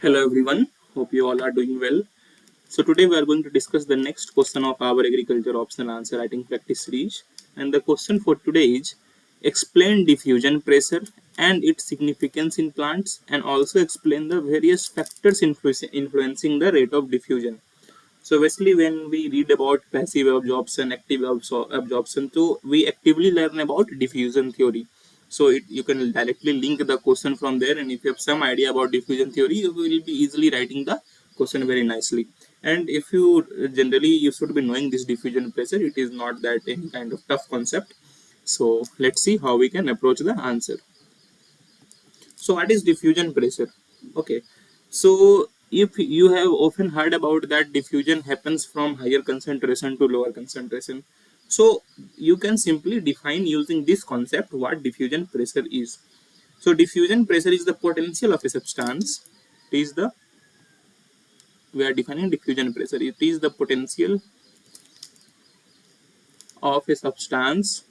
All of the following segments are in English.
Hello everyone, hope you all are doing well. So today we are going to discuss the next question of our agriculture optional answer writing practice series. And the question for today is explain diffusion pressure and its significance in plants and also explain the various factors influencing the rate of diffusion. So basically when we read about passive absorption, active absorption, so we actively learn about diffusion theory. So you can directly link the question from there, and if you have some idea about diffusion theory, you will be easily writing the question very nicely. And if you generally you should be knowing this diffusion pressure, it is not that any kind of tough concept. So let's see how we can approach the answer. So what is diffusion pressure? Okay. So if you have often heard about that diffusion happens from higher concentration to lower concentration. So you can simply define using this concept what diffusion pressure is. So diffusion pressure is the potential of a substance. It is the we are defining diffusion pressure. It is the potential of a substance.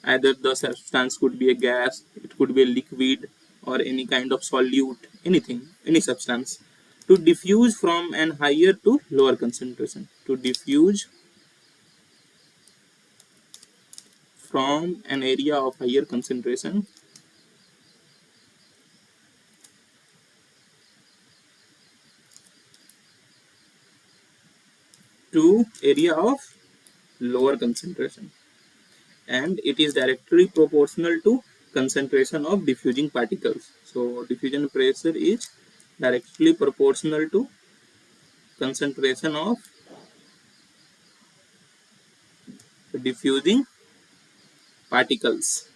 Either the substance could be a gas, it could be a liquid, or any kind of solute, anything, any substance, to diffuse from an higher to lower concentration. To diffuse from an area of higher concentration to area of lower concentration, and it is directly proportional to concentration of diffusing particles. So diffusion pressure is directly proportional to concentration of diffusing particles,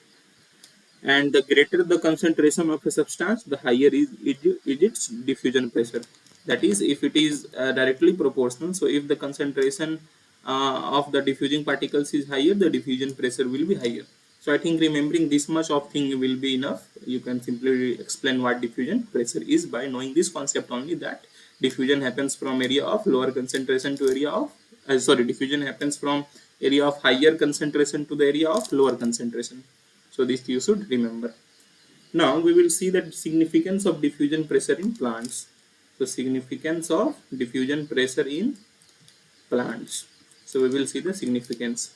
and the greater the concentration of a substance, the higher is its diffusion pressure. That is, if it is directly proportional, so if the concentration of the diffusing particles is higher, the diffusion pressure will be higher. So I think remembering this much of thing will be enough. You can simply explain what diffusion pressure is by knowing this concept only, that diffusion happens from area of lower concentration to area of diffusion happens from area of higher concentration to the area of lower concentration. So this you should remember. Now we will see the significance of diffusion pressure in plants. So significance of diffusion pressure in plants. So we will see the significance.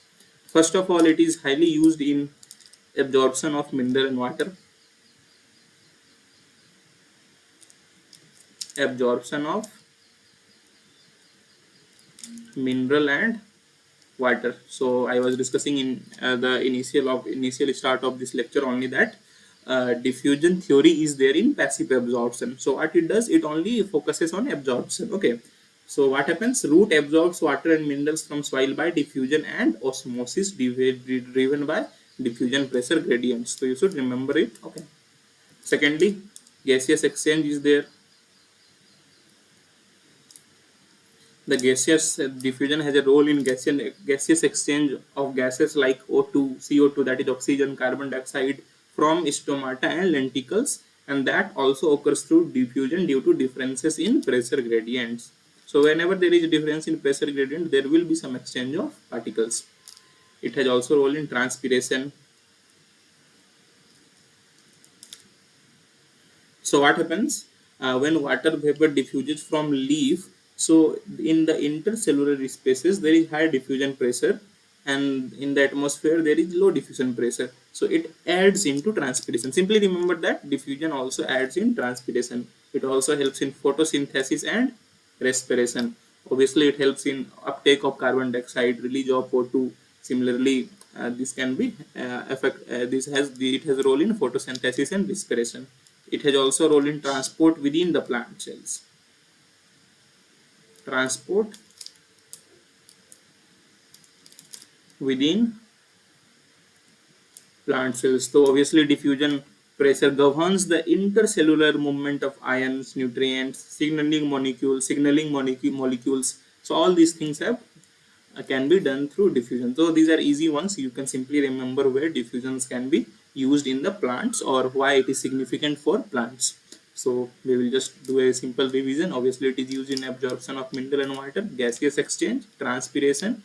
First of all, it is highly used in absorption of mineral and water. Absorption of mineral and water. So I was discussing in the initial start of this lecture only that diffusion theory is there in passive absorption. So what it does, it only focuses on absorption. Okay. So what happens? Root absorbs water and minerals from soil by diffusion and osmosis driven by diffusion pressure gradients. So you should remember it. Okay. Secondly, gaseous exchange is there. The gaseous diffusion has a role in gaseous exchange of gases like O2, CO2, that is oxygen, carbon dioxide, from stomata and lenticles, and that also occurs through diffusion due to differences in pressure gradients. So whenever there is a difference in pressure gradient, there will be some exchange of particles. It has also a role in transpiration. So what happens when water vapor diffuses from leaf? So in the intercellular spaces there is high diffusion pressure, and in the atmosphere there is low diffusion pressure. So it adds into transpiration. Simply remember that diffusion also adds in transpiration. It also helps in photosynthesis and respiration. Obviously, it helps in uptake of carbon dioxide, release of O2. Similarly, this can be it has a role in photosynthesis and respiration. It has also a role in transport within the plant cells. Transport within plant cells. So obviously diffusion pressure governs the intercellular movement of ions, nutrients, signaling molecules. So all these things have can be done through diffusion. So these are easy ones. You can simply remember where diffusions can be used in the plants or why it is significant for plants. So we will just do a simple revision. Obviously, it is used in absorption of mineral and water, gaseous exchange, transpiration,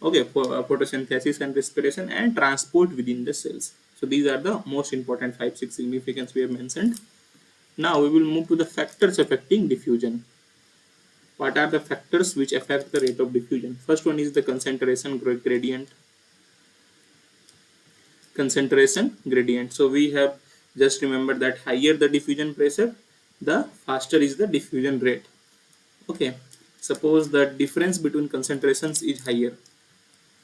okay, for photosynthesis and respiration, and transport within the cells. So these are the most important 5-6 significance we have mentioned. Now we will move to the factors affecting diffusion. What are the factors which affect the rate of diffusion? First one is the concentration gradient. So we have just remembered that higher the diffusion pressure, the faster is the diffusion rate. Okay, suppose the difference between concentrations is higher.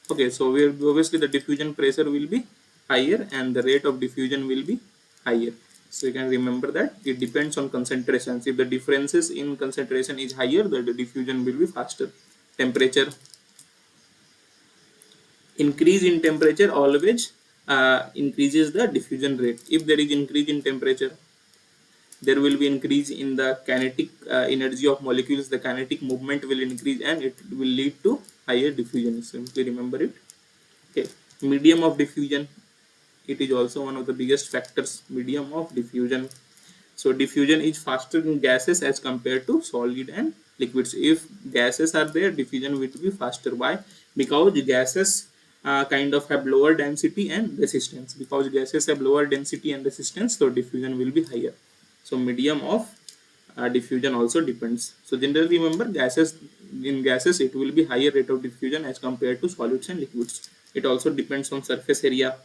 Okay, so we obviously the diffusion pressure will be higher and the rate of diffusion will be higher. So you can remember that it depends on concentrations. If the differences in concentration is higher, the diffusion will be faster. Temperature, increase in temperature always increases the diffusion rate. If there is increase in temperature, there will be increase in the kinetic energy of molecules. The kinetic movement will increase and it will lead to higher diffusion. Simply remember it. Okay, medium of diffusion, it is also one of the biggest factors. Medium of diffusion, so diffusion is faster in gases as compared to solid and liquids. If gases are there, diffusion will be faster. Why? Because gases kind of have lower density and resistance. Because gases have lower density and resistance, so diffusion will be higher. So medium of diffusion also depends. So generally remember, gases it will be higher rate of diffusion as compared to solids and liquids. It also depends on surface area.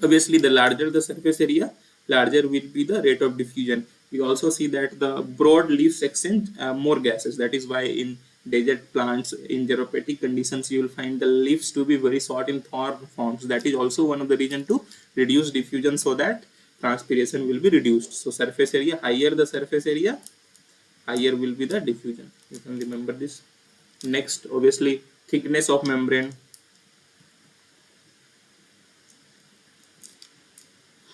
Obviously, the larger the surface area, larger will be the rate of diffusion. We also see that the broad leaves exchange more gases. That is why in desert plants, in xerophatic conditions, you will find the leaves to be very short in thorn forms. That is also one of the reason to reduce diffusion, so that transpiration will be reduced. So surface area, higher the surface area, higher will be the diffusion. You can remember this. Next, obviously, thickness of membrane.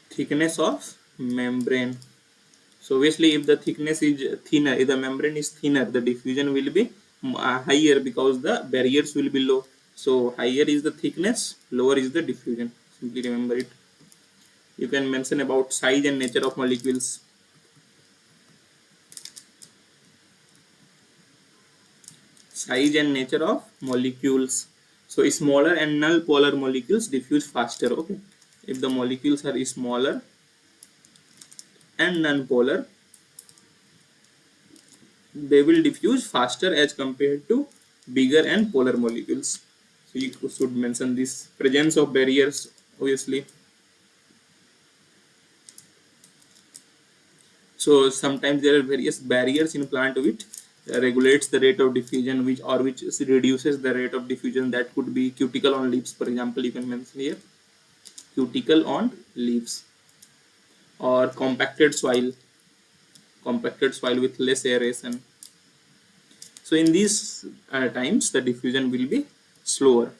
Thickness of membrane. So obviously, if the thickness is thinner, if the membrane is thinner, the diffusion will be higher because the barriers will be low. So higher is the thickness, lower is the diffusion. Simply remember it. You can mention about size and nature of molecules. Size and nature of molecules. So smaller and null polar molecules diffuse faster. Okay, if the molecules are smaller and non-polar, they will diffuse faster as compared to bigger and polar molecules. So you should mention this. Presence of barriers, obviously. So sometimes there are various barriers in plant which regulates the rate of diffusion, which reduces the rate of diffusion. That could be cuticle on leaves, for example. You can mention here cuticle on leaves, or compacted soil with less aeration. So in these times, the diffusion will be slower.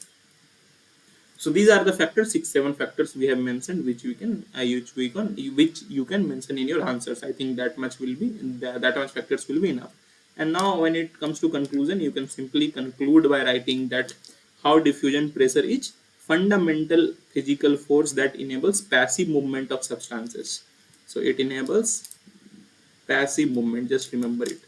So these are the factors, 6 7 factors we have mentioned, which which you can mention in your answers. I think that much will be that much factors will be enough. And now when it comes to conclusion, you can simply conclude by writing that how diffusion pressure is fundamental physical force that enables passive movement of substances. So it enables passive movement, just remember it.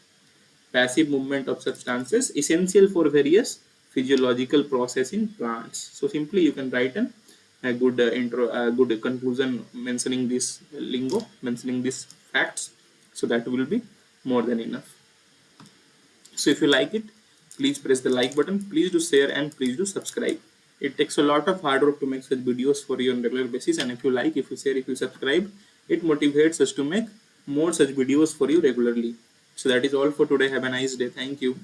Passive movement of substances essential for various physiological process in plants. So simply you can write a good intro, a good conclusion mentioning this lingo, mentioning these facts. So that will be more than enough. So if you like it, please press the like button, please do share, and please do subscribe. It takes a lot of hard work to make such videos for you on regular basis, and if you like, if you share, if you subscribe, it motivates us to make more such videos for you regularly. So that is all for today. Have a nice day. Thank you.